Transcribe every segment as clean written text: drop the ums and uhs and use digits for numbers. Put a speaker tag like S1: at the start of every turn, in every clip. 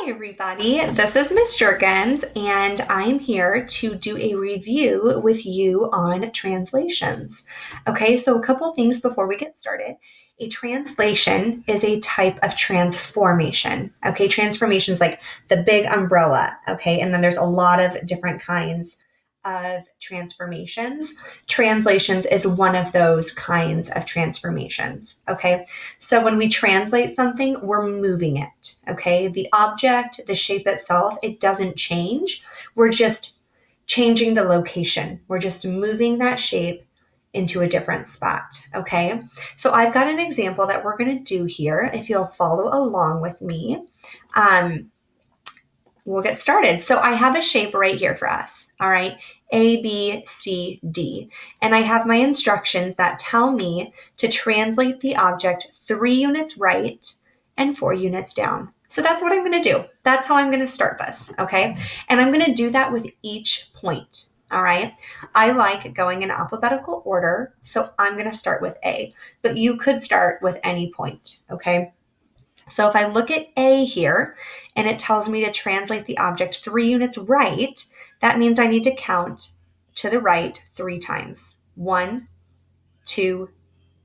S1: everybody, this is Miss Jerkins, and I'm here to do a review with you on translations. Okay, so a couple things before we get started. A translation is a type of transformation. Okay, transformation is like the big umbrella. Okay, and then there's a lot of different kinds of transformations. Translations is one of those kinds of transformations. Okay, so when we translate something, we're moving it. Okay, the object, the shape itself, it doesn't change. We're just changing the location. We're just moving that shape into a different spot. Okay, so I've got an example that we're going to do here. If you'll follow along with me, we'll get started. So I have a shape right here for us. All right, A, B, C, D. And I have my instructions that tell me to translate the object 3 units right and 4 units down. So that's what I'm going to do. That's how I'm going to start this, okay? And I'm going to do that with each point, all right? I like going in alphabetical order, so I'm going to start with A. But you could start with any point, okay? So if I look at A here, and it tells me to translate the object 3 units right, that means I need to count to the right 3 times. 1, 2,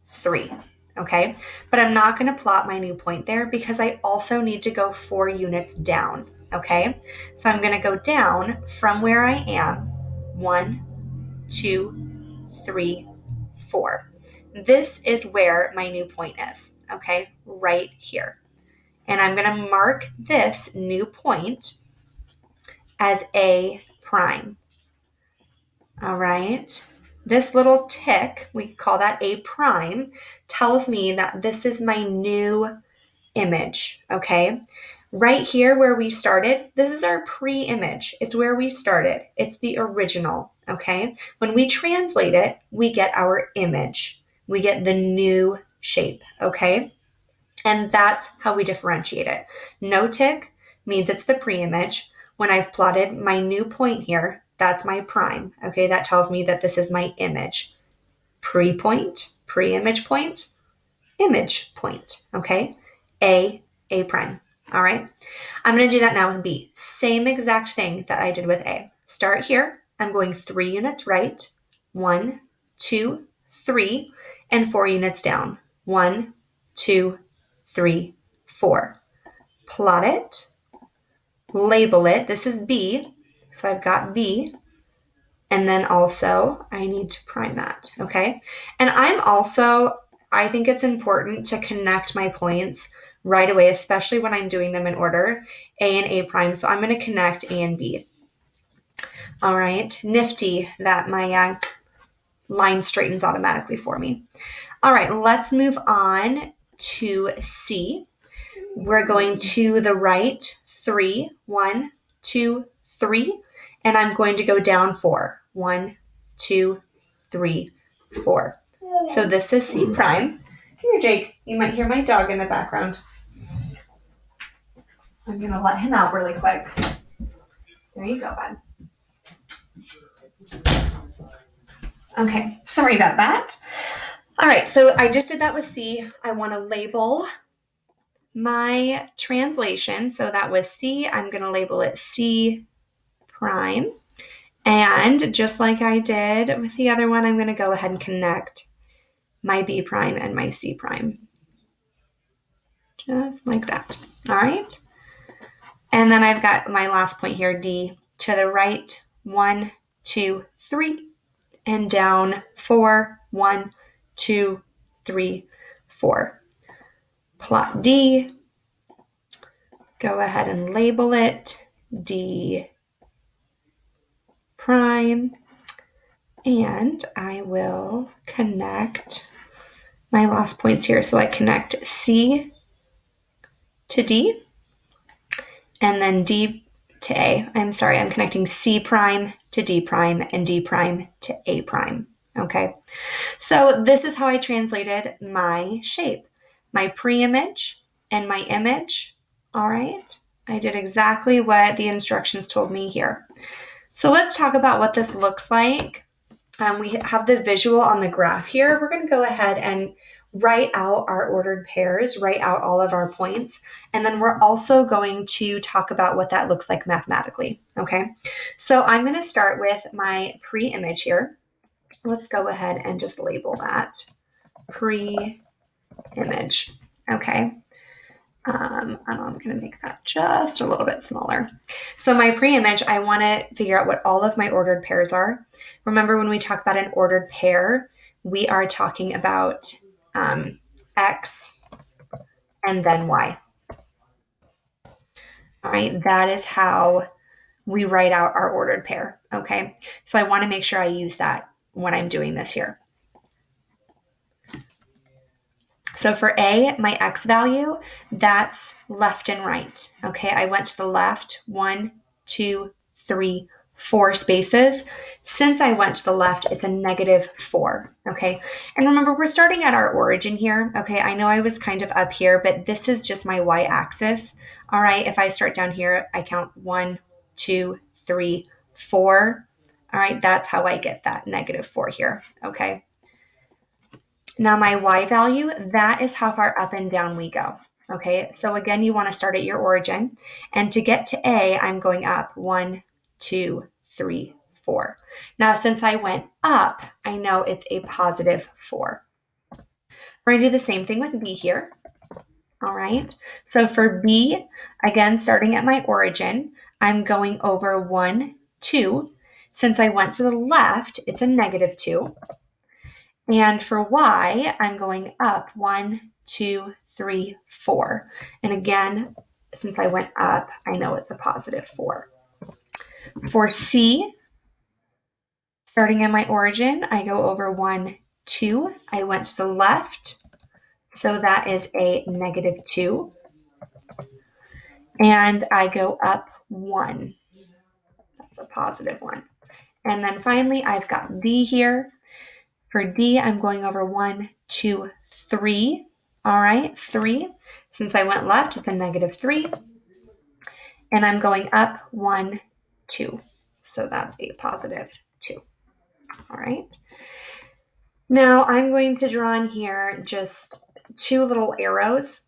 S1: 3. Okay? But I'm not going to plot my new point there because I also need to go 4 units down. Okay? So I'm going to go down from where I am. 1, 2, 3, 4. This is where my new point is. Okay? Right here. And I'm going to mark this new point as A prime. All right. This little tick, we call that A prime, tells me that this is my new image. Okay. Right here where we started, this is our pre-image. It's where we started. It's the original. Okay. When we translate it, we get our image. We get the new shape. Okay. And that's how we differentiate it. No tick means it's the pre-image. When I've plotted my new point here, that's my prime. Okay, that tells me that this is my image. Pre-point, pre-image point, image point. Okay, A prime. All right, I'm going to do that now with B. Same exact thing that I did with A. Start here. I'm going 3 units right. 1, 2, 3, and 4 units down. 1, 2, 3, 4. Plot it, label it. This is B, so I've got B, and then also I need to prime that, okay? And I think it's important to connect my points right away, especially when I'm doing them in order, A and A prime, so I'm going to connect A and B. All right, nifty that my line straightens automatically for me. All right, let's move on to C. We're going to the right 3, 1, 2, 3, and I'm going to go down 4. 1, 2, 3, 4. So this is C prime. Come here, Jake. You might hear my dog in the background. I'm going to let him out really quick. There you go, bud. Okay, sorry about that. All right, so I just did that with C. I want to label my translation. So that was C. I'm going to label it C prime. And just like I did with the other one, I'm going to go ahead and connect my B prime and my C prime. Just like that. All right. And then I've got my last point here, D, to the right, 1, 2, 3, and down 4, 1, 2, 3, 4. Plot D, go ahead and label it D prime, and I will connect my last points here. So I connect C to D, and then D to A. I'm connecting C prime to D prime and D prime to A prime. Okay, so this is how I translated my shape. My pre-image and my image. All right, I did exactly what the instructions told me here. So let's talk about what this looks like. We have the visual on the graph here. We're going to go ahead and write out our ordered pairs, write out all of our points, and then we're also going to talk about what that looks like mathematically, okay? So I'm going to start with my pre-image here. Let's go ahead and just label that pre-image, okay? I'm going to make that just a little bit smaller. So my pre-image, I want to figure out what all of my ordered pairs are. Remember, when we talk about an ordered pair, we are talking about X and then Y. All right, that is how we write out our ordered pair, okay? So I want to make sure I use that when I'm doing this here. So for A, my X value, that's left and right, okay? I went to the left 1, 2, 3, 4 spaces. Since I went to the left, it's a -4, okay? And remember, we're starting at our origin here, okay? I know I was kind of up here, but this is just my y-axis, all right? If I start down here, I count 1, 2, 3, 4, all right? That's how I get that -4 here, okay? Now my y value, that is how far up and down we go, okay? So again, you want to start at your origin, and to get to A, I'm going up 1, 2, 3, 4. Now, since I went up, I know it's a +4. We're going to do the same thing with B here, all right? So for B, again, starting at my origin, I'm going over 1, 2. Since I went to the left, it's a -2. And for Y, I'm going up 1, 2, 3, 4. And again, since I went up, I know it's a +4. For C, starting at my origin, I go over 1, 2. I went to the left, so that is a -2. And I go up 1. That's a +1. And then finally, I've got D here. For D, I'm going over 1, 2, 3. All right, 3. Since I went left, it's a -3. And I'm going up 1, 2. So that's a +2. All right. Now I'm going to draw in here just 2 little arrows.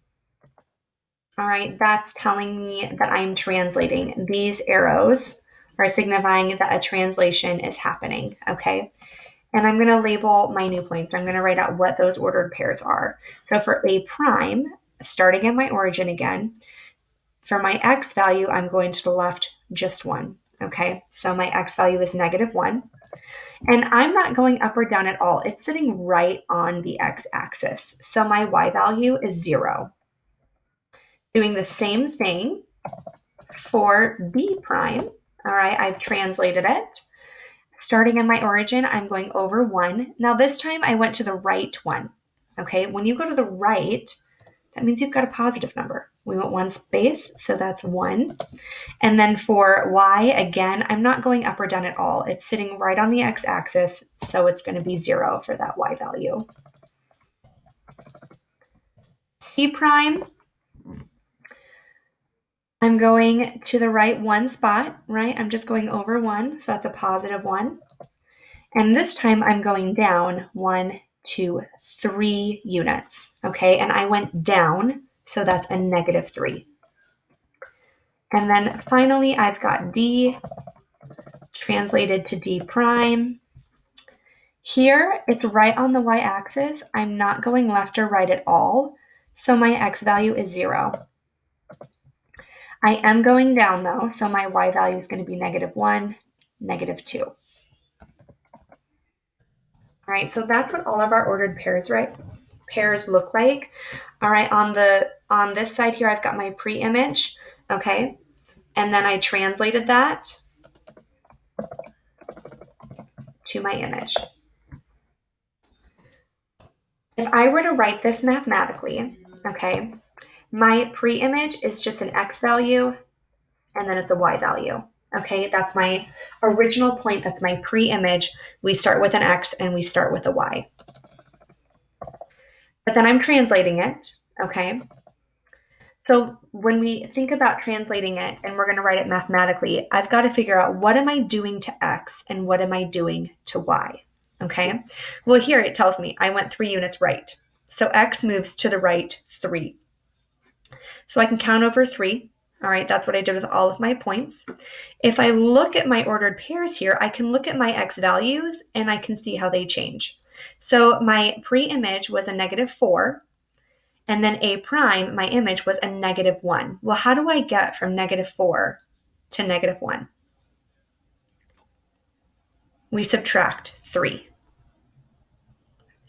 S1: All right, that's telling me that I'm translating. These arrows are signifying that a translation is happening, okay? And I'm going to label my new points. I'm going to write out what those ordered pairs are. So for A prime, starting at my origin again, for my X value, I'm going to the left just 1. Okay, so my X value is -1. And I'm not going up or down at all. It's sitting right on the X axis. So my Y value is 0. Doing the same thing for B prime. All right, I've translated it. Starting at my origin, I'm going over 1. Now this time I went to the right 1. Okay, when you go to the right, that means you've got a positive number. We went 1 space, so that's 1. And then for Y, again, I'm not going up or down at all. It's sitting right on the X axis, so it's going to be 0 for that Y value. C prime, I'm going to the right 1 spot, right? I'm just going over 1, so that's a +1. And this time I'm going down 1, 2, 3 units, okay? And I went down, so that's a -3. And then finally, I've got D translated to D prime. Here, it's right on the y-axis. I'm not going left or right at all, so my X value is 0. I am going down though, so my Y value is going to be -1, -2. All right, so that's what all of our ordered pairs look like. All right, on this side here, I've got my pre-image, okay? And then I translated that to my image. If I were to write this mathematically, okay, my pre-image is just an X value, and then it's a Y value. Okay, that's my original point. That's my pre-image. We start with an X and we start with a Y. But then I'm translating it, okay? So when we think about translating it and we're going to write it mathematically, I've got to figure out what am I doing to X and what am I doing to Y, okay? Well, here it tells me I went 3 units right. So x moves to the right 3. So I can count over 3. All right, that's what I did with all of my points. If I look at my ordered pairs here, I can look at my x values and I can see how they change. So my pre-image was a -4, and then A prime, my image, was a -1. Well, how do I get from -4 to -1? We subtract 3.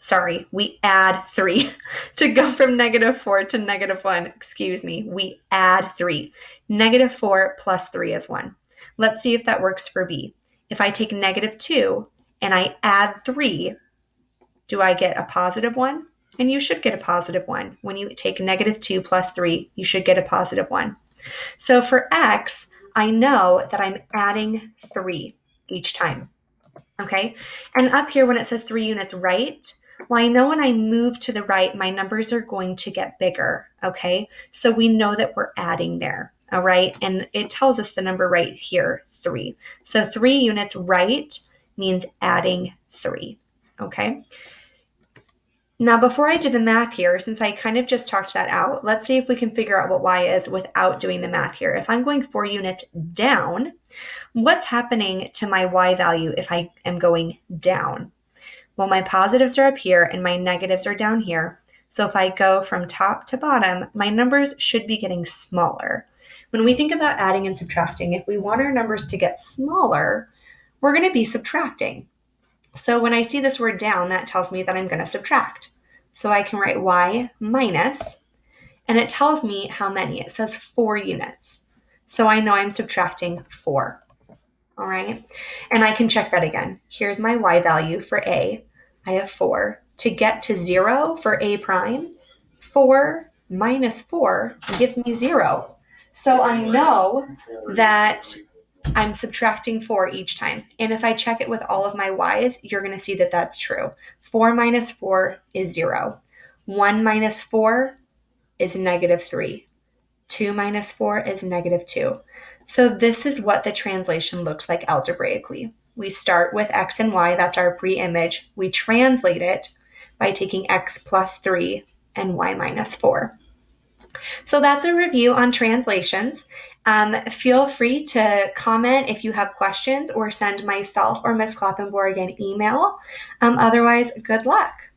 S1: Sorry, we add 3 to go from -4 to -1. Excuse me, we add 3. -4 plus 3 is 1. Let's see if that works for B. If I take -2 and I add 3, do I get a positive 1? And you should get a positive 1. When you take -2 plus 3, you should get a positive 1. So for x, I know that I'm adding 3 each time. Okay? And up here when it says 3 units right, well, I know when I move to the right, my numbers are going to get bigger. Okay? So we know that we're adding there. All right? And it tells us the number right here, 3. So 3 units right means adding 3. Okay? Now, before I do the math here, since I kind of just talked that out, let's see if we can figure out what y is without doing the math here. If I'm going 4 units down, what's happening to my y value if I am going down? Well, my positives are up here and my negatives are down here. So if I go from top to bottom, my numbers should be getting smaller. When we think about adding and subtracting, if we want our numbers to get smaller, we're going to be subtracting. So when I see this word down, that tells me that I'm going to subtract. So I can write y minus, and it tells me how many. It says 4 units. So I know I'm subtracting 4. All right. And I can check that again. Here's my y value for A. I have 4. To get to 0 for A prime, 4 minus 4 gives me 0. So I know that I'm subtracting 4 each time. And if I check it with all of my y's, you're going to see that that's true. 4 minus 4 is 0. 1 minus 4 is -3. 2 minus 4 is -2. So this is what the translation looks like algebraically. We start with x and y, that's our pre-image. We translate it by taking x plus 3 and y minus 4. So that's a review on translations. Feel free to comment if you have questions or send myself or Ms. Kloppenborg an email. Otherwise, good luck.